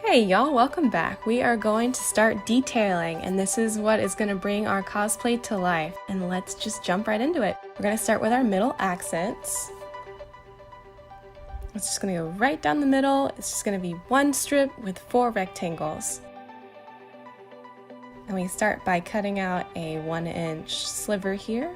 Hey y'all, welcome back. We are going to start detailing, and this is what is going to bring our cosplay to life. And let's just jump right into it. We're going to start with our middle accents. It's just going to go right down the middle. It's just going to be one strip with 4 rectangles. And we start by cutting out a 1-inch sliver here.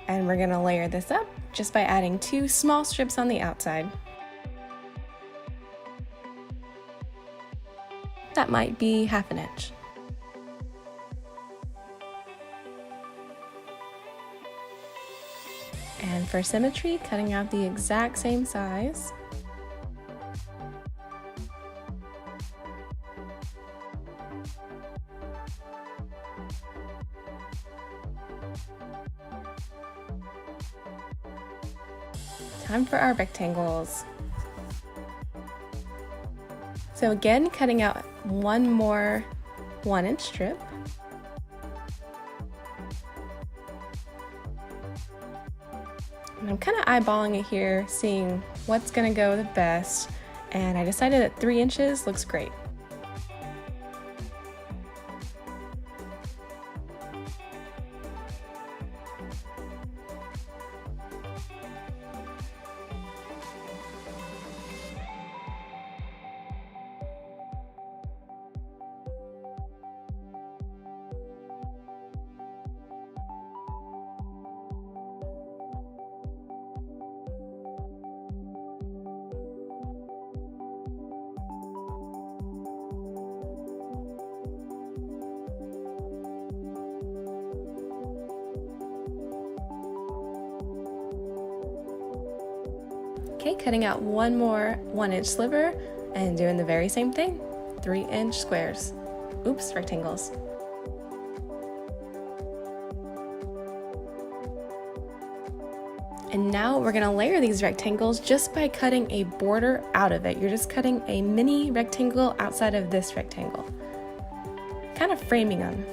And we're going to layer this up just by adding 2 small strips on the outside. That might be 1/2 inch. And for symmetry, cutting out the exact same size. Time for our rectangles. So again, cutting out one more 1-inch strip. And I'm kind of eyeballing it here, seeing what's going to go the best, and I decided that 3 inches looks great. Okay, cutting out one more 1-inch sliver and doing the very same thing, 3-inch squares. Oops, rectangles. And now we're gonna layer these rectangles just by cutting a border out of it. You're just cutting a mini rectangle outside of this rectangle, kind of framing them.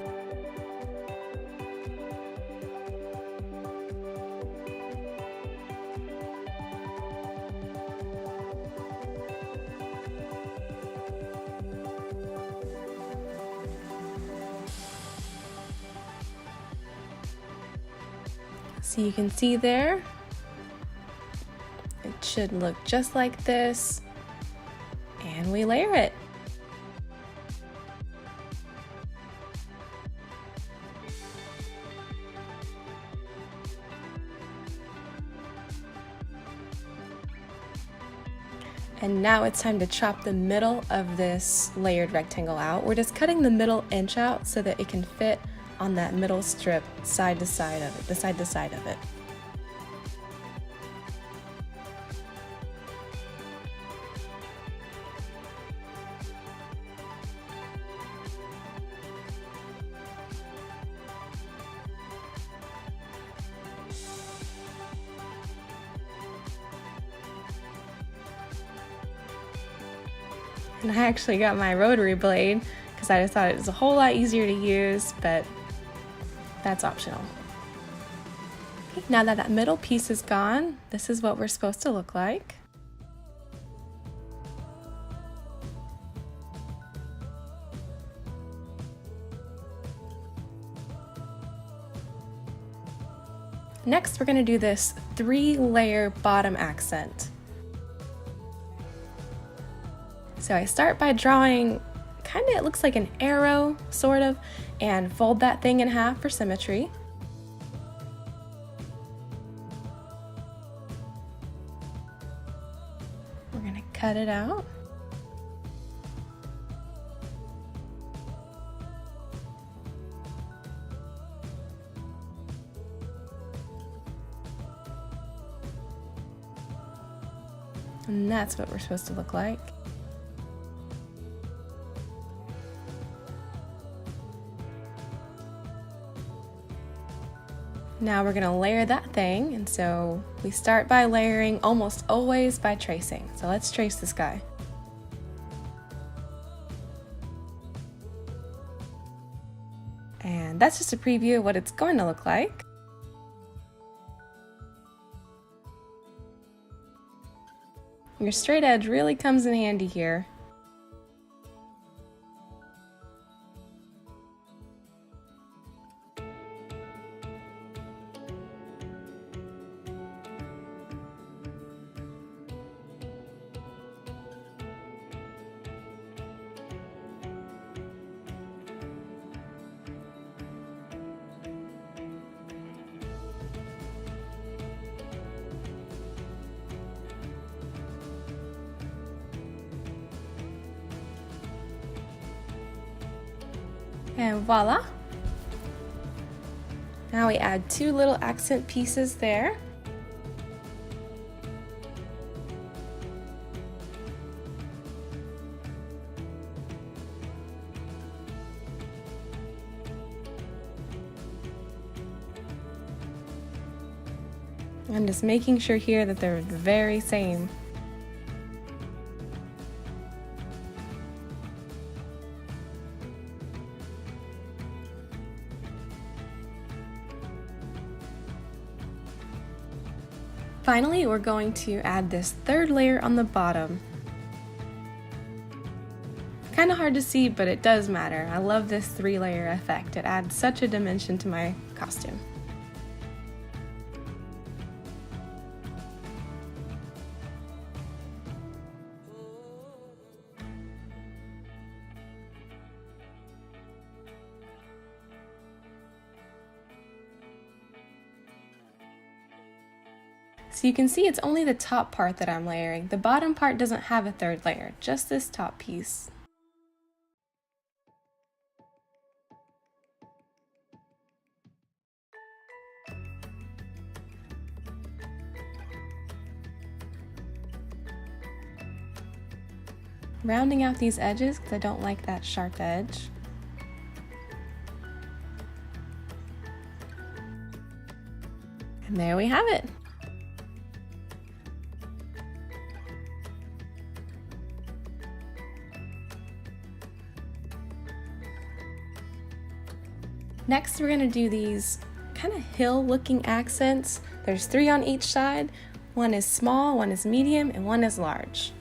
So you can see there, it should look just like this, and we layer it. And now it's time to chop the middle of this layered rectangle out. We're just cutting the middle inch out so that it can fit on that middle strip, side to side of it, the side to side of it. And I actually got my rotary blade because I just thought it was a whole lot easier to use, but that's optional. Okay, now that that middle piece is gone, this is what we're supposed to look like. Next, we're going to do this 3-layer bottom accent. So I start by drawing it looks like an arrow, sort of, and fold that thing in half for symmetry. We're gonna cut it out. And that's what we're supposed to look like. Now we're gonna layer that thing, and so we start by layering almost always by tracing. So let's trace this guy. And And that's just a preview of what it's going to look like. Your straight edge really comes in handy here. And voila! Now we add 2 little accent pieces there. I'm just making sure here that they're the very same. Finally, we're going to add this 3rd layer on the bottom. Kind of hard to see, but it does matter. I love this 3-layer effect. It adds such a dimension to my costume. So you can see it's only the top part that I'm layering. The bottom part doesn't have a 3rd layer, just this top piece. Rounding out these edges because I don't like that sharp edge. And there we have it. Next, we're going to do these kind of hill-looking accents. There's 3 on each side. One is small, one is medium, and one is large.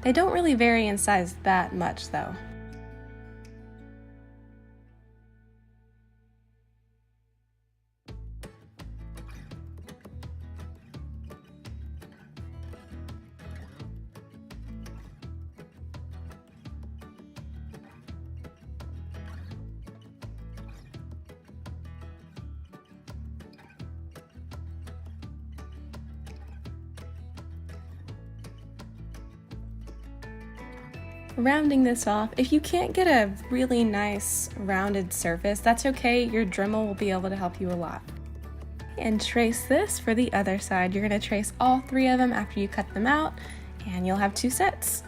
They don't really vary in size that much, though. Rounding this off, if you can't get a really nice rounded surface, that's okay. Your Dremel will be able to help you a lot. And trace this for the other side. You're going to trace all 3 of them after you cut them out, and you'll have 2 sets.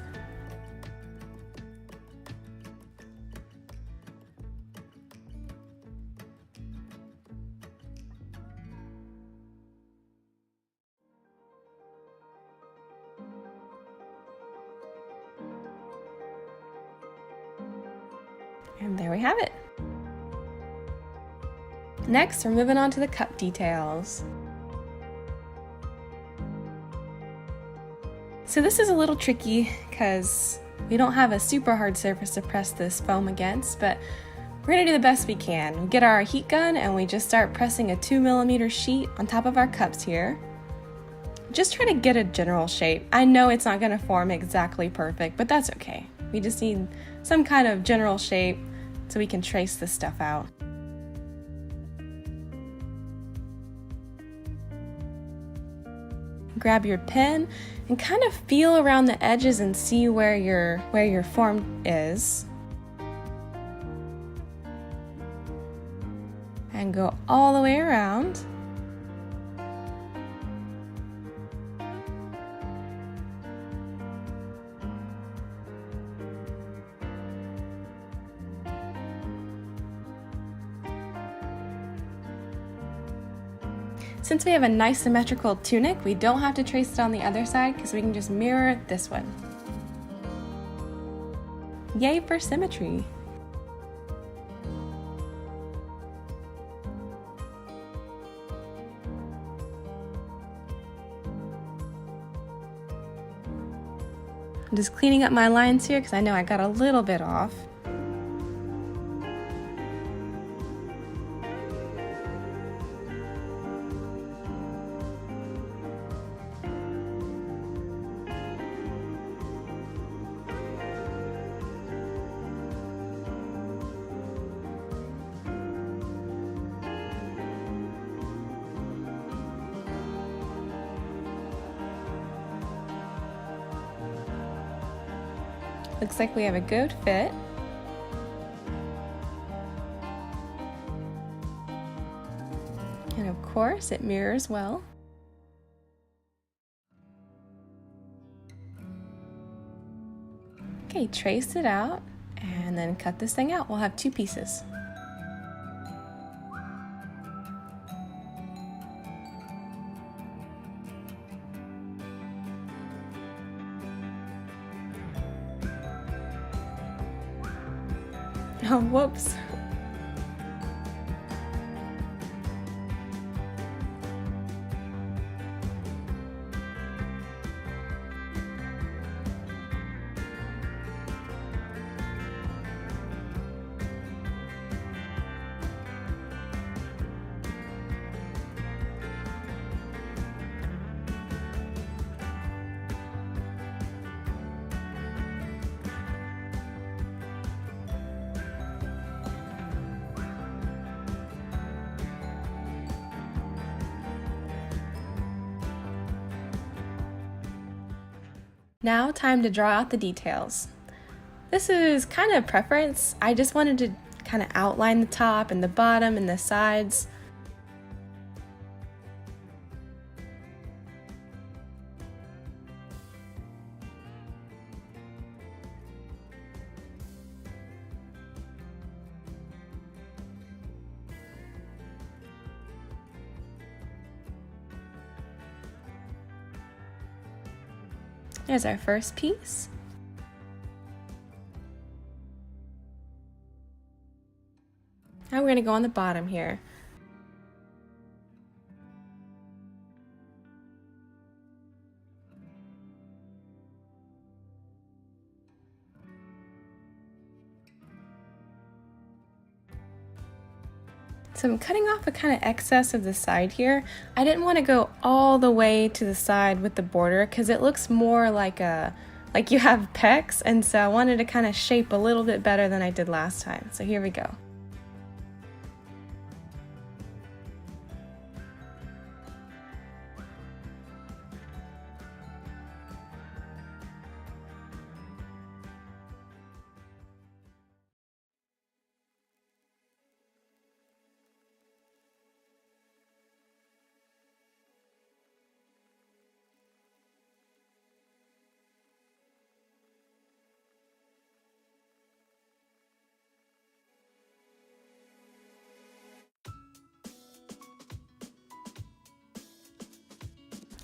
And there we have it. Next, we're moving on to the cup details. So this is a little tricky because we don't have a super hard surface to press this foam against, but we're gonna do the best we can. We get our heat gun and we just start pressing a 2mm sheet on top of our cups here. Just try to get a general shape. I know it's not gonna form exactly perfect, but that's okay. We just need some kind of general shape so we can trace this stuff out. Grab your pen and kind of feel around the edges and see where your form is. And go all the way around. So Since we have a nice symmetrical tunic, we don't have to trace it on the other side because we can just mirror this one. Yay for symmetry! I'm just cleaning up my lines here because I know I got a little bit off. Looks like we have a good fit. And of course, it mirrors well. Okay, trace it out and then cut this thing out. We'll have two pieces. Oh, whoops. Now time to draw out the details. This is kind of preference. I just wanted to kind of outline the top and the bottom and the sides. There's our first piece. Now we're going to go on the bottom here. So I'm cutting off a kind of excess of the side here. I didn't want to go all the way to the side with the border because it looks more like you have pecs, and so I wanted to kind of shape a little bit better than I did last time. So here we go.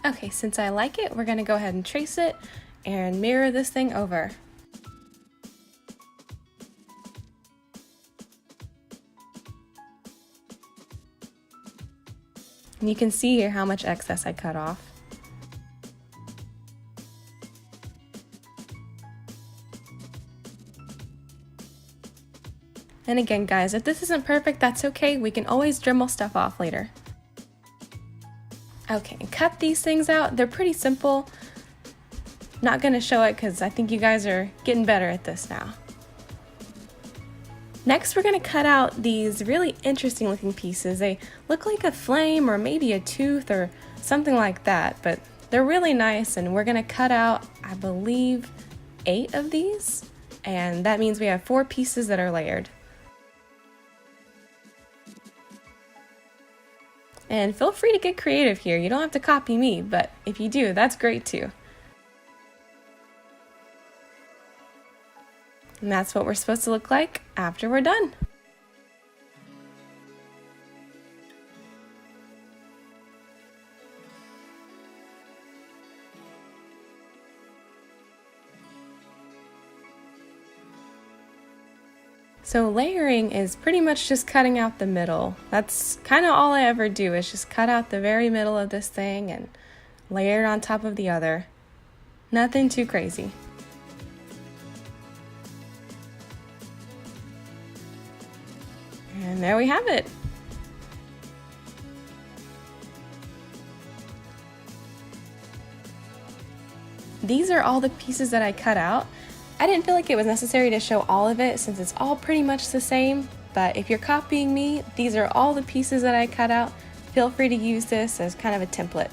Okay, since I like it, we're going to go ahead and trace it and mirror this thing over. And you can see here how much excess I cut off. And again, guys, if this isn't perfect, that's okay. We can always Dremel stuff off later. Okay, cut these things out. They're pretty simple. Not gonna show it because I think you guys are getting better at this now. Next, we're gonna cut out these really interesting looking pieces. They look like a flame or maybe a tooth or something like that, but they're really nice, and we're gonna cut out, I believe, 8 of these, and that means we have 4 pieces that are layered. And feel free to get creative here. You don't have to copy me, but if you do, that's great too. And that's what we're supposed to look like after we're done. So layering is pretty much just cutting out the middle. That's kind of all I ever do, is just cut out the very middle of this thing and layer it on top of the other. Nothing too crazy. And there we have it. These are all the pieces that I cut out. I didn't feel like it was necessary to show all of it since it's all pretty much the same, but if you're copying me, these are all the pieces that I cut out. Feel free to use this as kind of a template.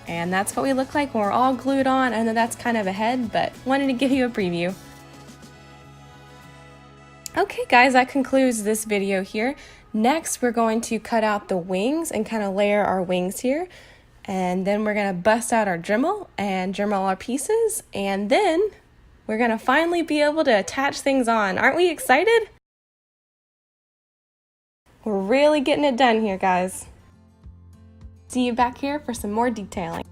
And that's what we look like when we're all glued on. I know that's kind of a head, but wanted to give you a preview. Okay guys, that concludes this video here. Next, we're going to cut out the wings and kind of layer our wings here. And then we're gonna bust out our Dremel and Dremel our pieces. And then we're gonna finally be able to attach things on. Aren't we excited? We're really getting it done here, guys. See you back here for some more detailing.